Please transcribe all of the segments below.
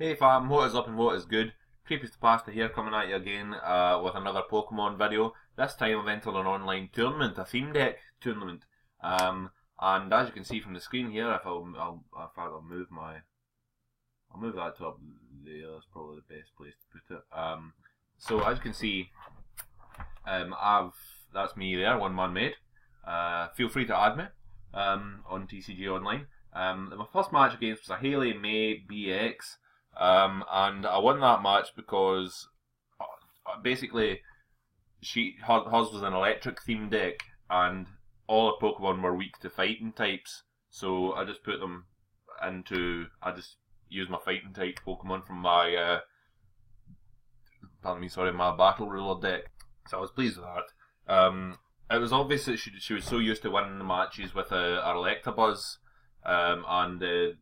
Hey fam, what is up and what is good? Creepiest Pasta here, coming at you again with another Pokemon video. This time I've entered an online tournament, a theme deck tournament. And as you can see from the screen here, if I'll move that to up there. That's probably the best place to put it. So as you can see, that's me there, Onemanmade. Feel free to add me on TCGO online. My first match against was a Haley May BX. And I won that match because basically hers was an electric themed deck, and all her Pokemon were weak to fighting types. So I just used my fighting type Pokemon from my my battle ruler deck. So I was pleased with that. It was obvious that she was so used to winning the matches with her Electabuzz, and the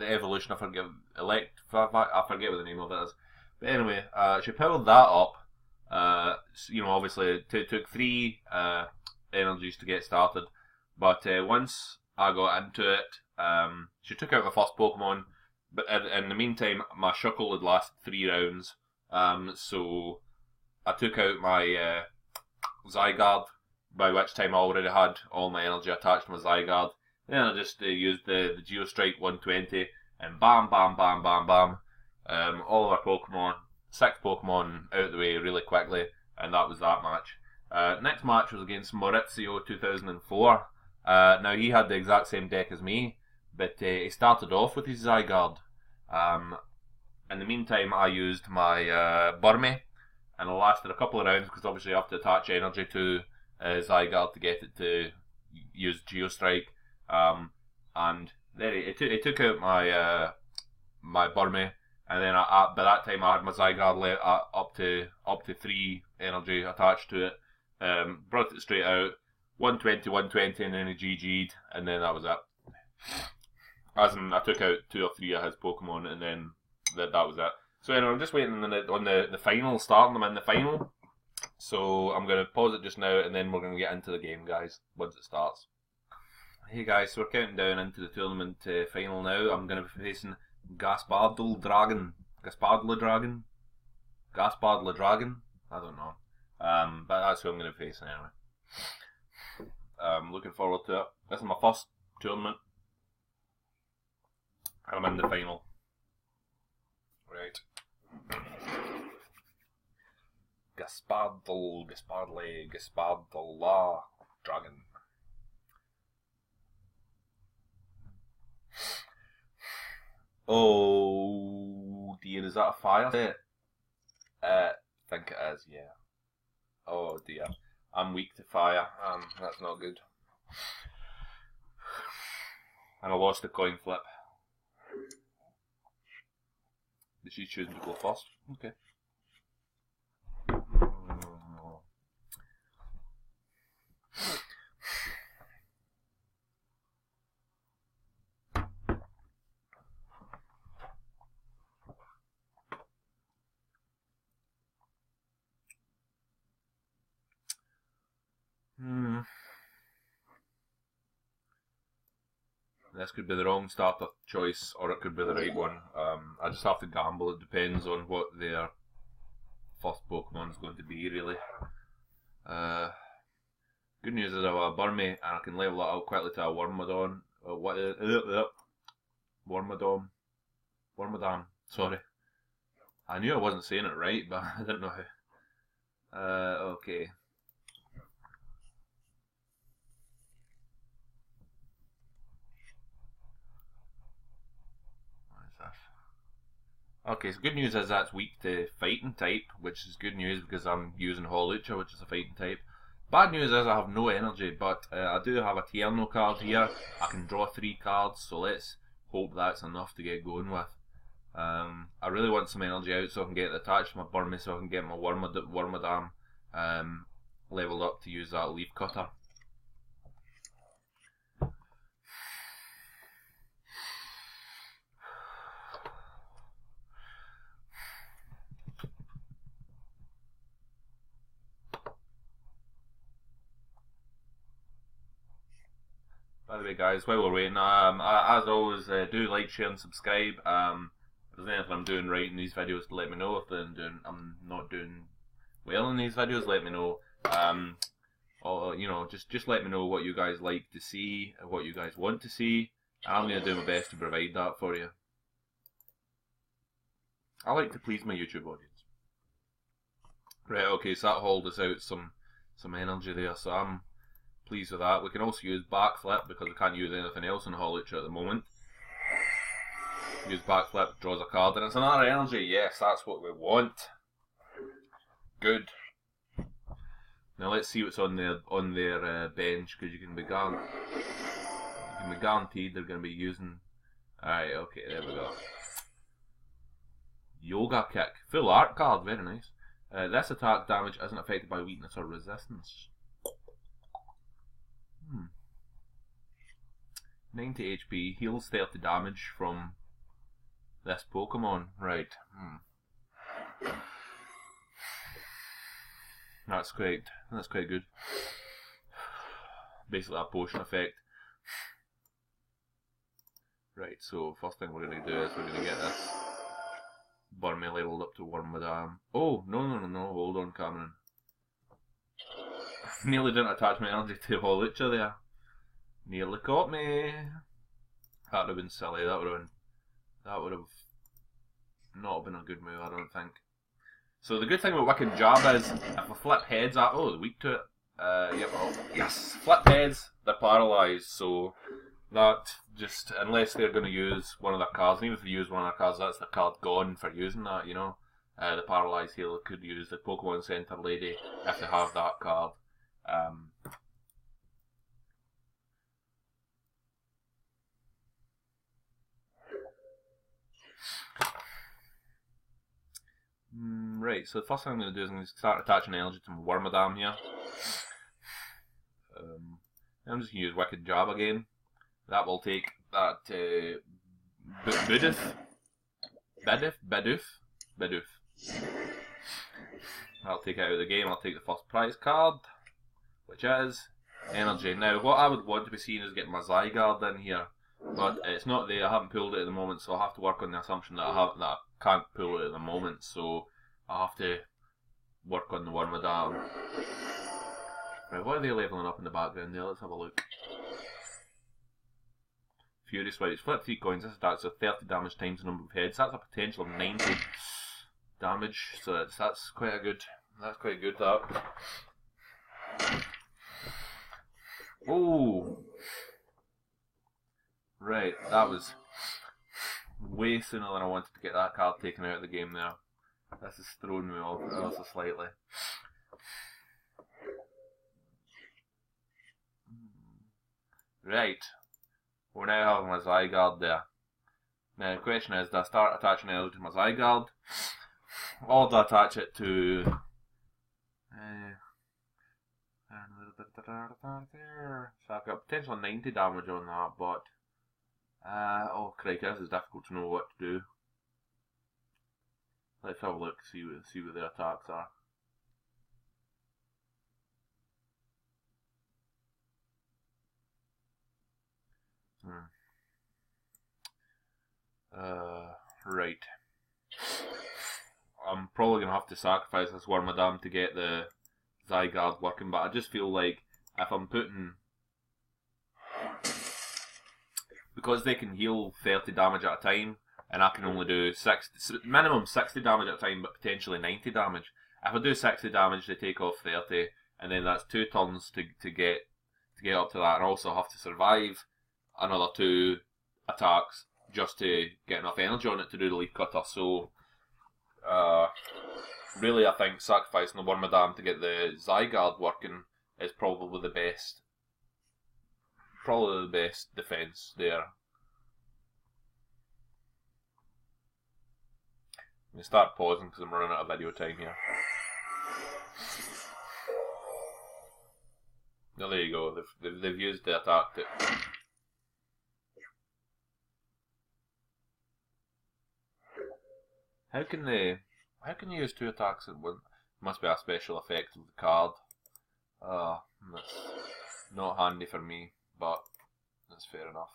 evolution, I forget what the name of it is. But anyway, she powered that up. Obviously it took 3 energies to get started. But once I got into it, she took out the first Pokemon. But in the meantime, my Shuckle had lasted 3 rounds. So I took out my Zygarde, by which time I already had all my energy attached to my Zygarde. Then I just used the Geostrike 120, and bam, bam, bam, bam, bam. All of our Pokemon, 6 Pokemon out of the way really quickly, and that was that match. Next match was against Maurizio 2004. Now he had the exact same deck as me, but he started off with his Zygarde. In the meantime, I used my Burmy, and it lasted a couple of rounds because obviously you have to attach energy to Zygarde to get it to use Geostrike. And then it took out my my Burmy, and then by that time I had my Zygarde up to 3 energy attached to it. Brought it straight out, 120, 120, and then he GG'd, and then that was it. As in, I took out 2 or 3 of his Pokemon, and then that was it. So anyway, I'm just waiting on the final, starting them in the final. So I'm going to pause it just now, and then we're going to get into the game, guys, once it starts. Hey guys, so we're counting down into the tournament final now. I'm going to be facing Gaspardledragon. Gaspardledragon? I don't know. But that's who I'm going to be facing anyway. Looking forward to it. This is my first tournament. I'm in the final. Right. Gaspardledragon. Oh dear, is that a fire set? I think it is, yeah. Oh dear. I'm weak to fire. That's not good. And I lost the coin flip. Did she choose to go first? Okay. This could be the wrong starter choice, or it could be the right one. I just have to gamble. It depends on what their first Pokemon is going to be, really. Good news is I have a Burmy, and I can level it up quickly to a Wormadam. Wormadam. Sorry. I knew I wasn't saying it right, but I didn't know how. Okay. Okay, so good news is that's weak to fighting type, which is good news because I'm using Hawlucha, which is a fighting type. Bad news is I have no energy, but I do have a Tierno card here. I can draw 3 cards, so let's hope that's enough to get going with. I really want some energy out so I can get it attached to my Burmy, so I can get my Wormadam leveled up to use that Leaf Cutter. By the way, guys, while we're waiting, as always, do like, share, and subscribe. If there's anything I'm doing right in these videos, let me know. If I'm not doing well in these videos, let me know. Or you know, just let me know what you guys like to see, what you guys want to see. I'm gonna do my best to provide that for you. I like to please my YouTube audience. Right, okay, so that hauled us out some energy there, so I'm pleased with that. We can also use backflip because we can't use anything else in Holic at the moment. Use backflip, draws a card, and it's another energy. Yes, that's what we want. Good. Now let's see what's on their bench, because you can be guaranteed they're going to be using. Alright, okay, there we go. Yoga kick, full art card, very nice. This attack damage isn't affected by weakness or resistance. 90 HP, heals 30 damage from this Pokemon. Right. That's quite good. Basically a potion effect. Right, so first thing we're going to do is we're going to get this Burmy leveled up to Wormadam. Oh, no, hold on, Cameron. Nearly didn't attach my energy to Holicha there. Nearly caught me. That would have been silly, that would have not been a good move, I don't think. So the good thing about Wicked Jab is, if I flip heads at, oh, they're weak to it. Yep, oh, yes, flip heads, they're paralysed, so that just, unless they're going to use one of their cards, and even if they use one of their cards, that's the card gone for using that, you know. The paralysed healer could use the Pokemon Center Lady if they have that card. Right, so the first thing I'm going to do is I'm going to start attaching energy to my Wormadam here. I'm just going to use Wicked Jab again. That will take that Bidoof. I'll take it out of the game. I'll take the first prize card, which is energy. Now, what I would want to be seeing is getting my Zygarde in here, but it's not there. I haven't pulled it at the moment, so I'll have to work on the assumption that I can't pull it at the moment. So I'll have to work on the Wormadam. Right, what are they leveling up in the background there? Let's have a look. Fury Swipes, flip 3 coins, this attacks with 30 damage times the number of heads. That's a potential of 90 damage, so that's quite good, that. Oh! Right, that was way sooner than I wanted to get that card taken out of the game there. This is throwing me off also slightly. Right. We're now having my Zygarde there. Now the question is, do I start attaching energy to my Zygarde? Or do I attach it to... so I've got potential 90 damage on that, but... oh crikey, this is difficult to know what to do. Let's have a look, see what their attacks are. Right. I'm probably going to have to sacrifice this Wormadam to get the Zygarde working, but I just feel like if I'm putting... because they can heal 30 damage at a time, and I can only do minimum 60 damage at a time, but potentially 90 damage. If I do 60 damage, they take off 30, and then that's 2 turns to get up to that, and I also have to survive another 2 attacks just to get enough energy on it to do the leaf cutter. So really I think sacrificing the Wormadam to get the Zygarde working is probably the best defense there. I'm going to start pausing because I'm running out of video time here. Now there you go, they've used the attack to... How can you use 2 attacks at once? Must be a special effect of the card. That's not handy for me, but that's fair enough.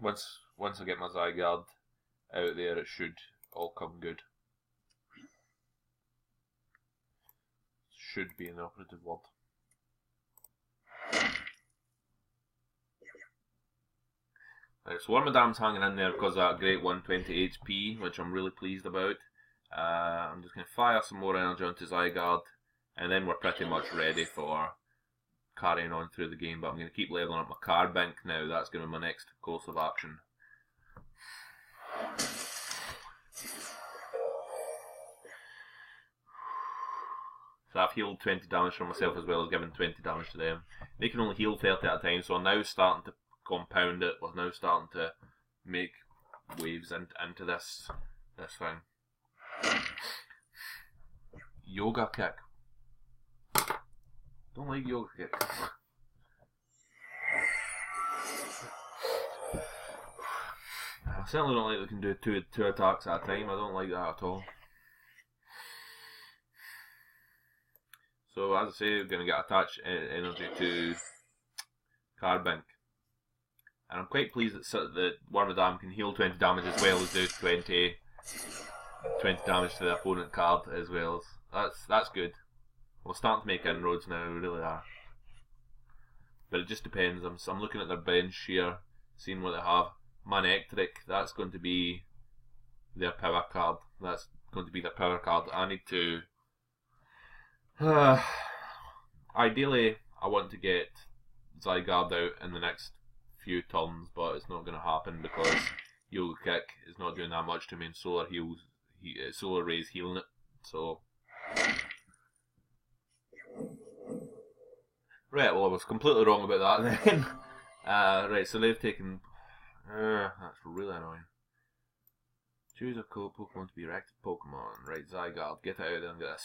Once I get my Zygarde out there, it should all come good. Should be an operative word. Right, so Wormadame's hanging in there because of that great 120 HP, which I'm really pleased about. I'm just going to fire some more energy onto Zygarde, and then we're pretty much ready for carrying on through the game. But I'm going to keep leveling up my card bank now. That's going to be my next course of action. So I've healed 20 damage for myself as well as given 20 damage to them. They can only heal 30 at a time, so I'm now starting to compound it. We're now starting to make waves into this thing. Yoga kick. Don't like yoga kick. I certainly don't like they can do two attacks at a time. I don't like that at all. So as I say, we're going to get attached energy to card bank. And I'm quite pleased that Wormadam can heal 20 damage as well as do 20 damage to the opponent card as well. That's good. We're starting to make inroads now, we really are. But it just depends. I'm looking at their bench here, seeing what they have. Manectric, that's going to be their power card. That's going to be their power card. I need to... ideally, I want to get Zygarde out in the next few turns, but it's not going to happen because Yoga Kick is not doing that much to me, and Solar Ray's healing it. So, right. Well, I was completely wrong about that then. Right. So they've taken. That's really annoying. Choose a Pokemon to be your active Pokemon. Right, Zygarde, get out of there and get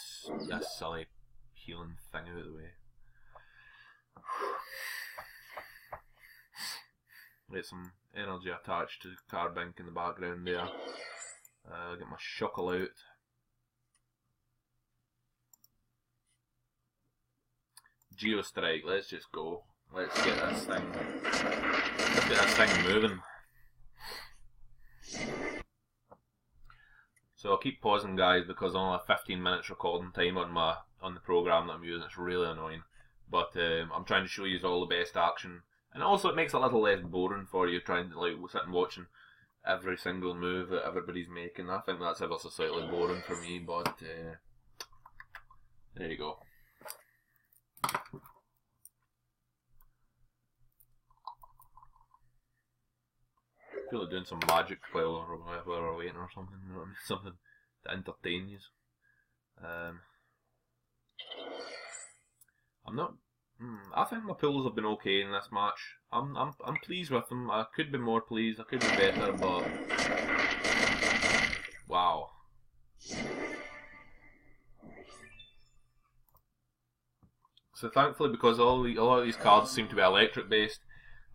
this silly healing thing out of the way. Get some energy attached to card bank in the background there. Get my Shuckle out. Geostrike, let's just go. Let's get this thing moving. So I'll keep pausing, guys, because I only have 15 minutes recording time on the program that I'm using. It's really annoying, but I'm trying to show you all the best action, and also it makes it a little less boring for you trying to like sit and watching every single move that everybody's making. I think that's ever so slightly boring for me, but there you go. I feel like doing some magic while we're waiting or something, you know what I mean? Something to entertain you. I'm not. I think my pulls have been okay in this match. I'm pleased with them. I could be more pleased. I could be better, but wow. So thankfully, because a lot of these cards seem to be electric based,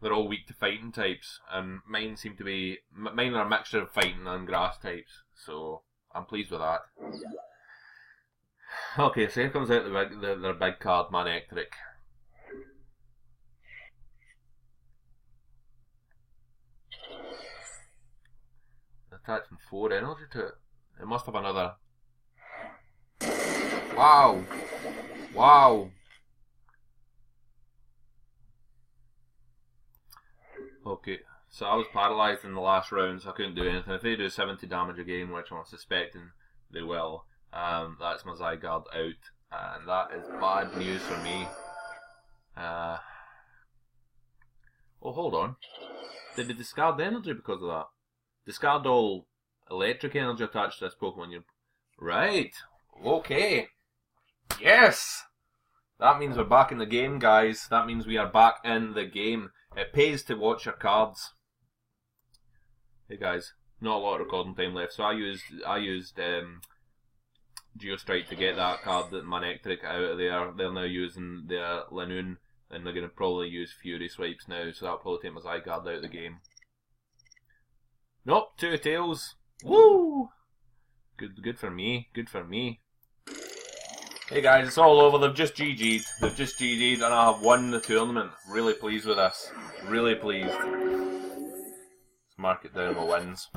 they're all weak to fighting types, and mine are a mixture of fighting and grass types. So I'm pleased with that. Okay, so here comes out their big card, Manectric. Attaching 4 energy to it. It must have another. Wow! Wow! Okay, so I was paralysed in the last round, so I couldn't do anything. If they do 70 damage again, which I'm suspecting they will, that's my Zygarde out, and that is bad news for me. Oh, hold on. Did they discard the energy because of that? Discard all electric energy attached to this Pokemon. Right. Okay. Yes! That means we're back in the game, guys. That means we are back in the game. It pays to watch your cards. Hey guys, not a lot of recording time left, so I used Geostrike to get that card, that Manectric, out of there. They're now using their Linoon, and they're going to probably use Fury Swipes now, so that'll probably take my Zygarde out of the game. Nope, 2 tails. Woo! Good for me. Good for me. Hey guys, it's all over. They've just GG'd. They've just GG'd, and I have won the tournament. Really pleased with this. Really pleased. Let's mark it down my wins.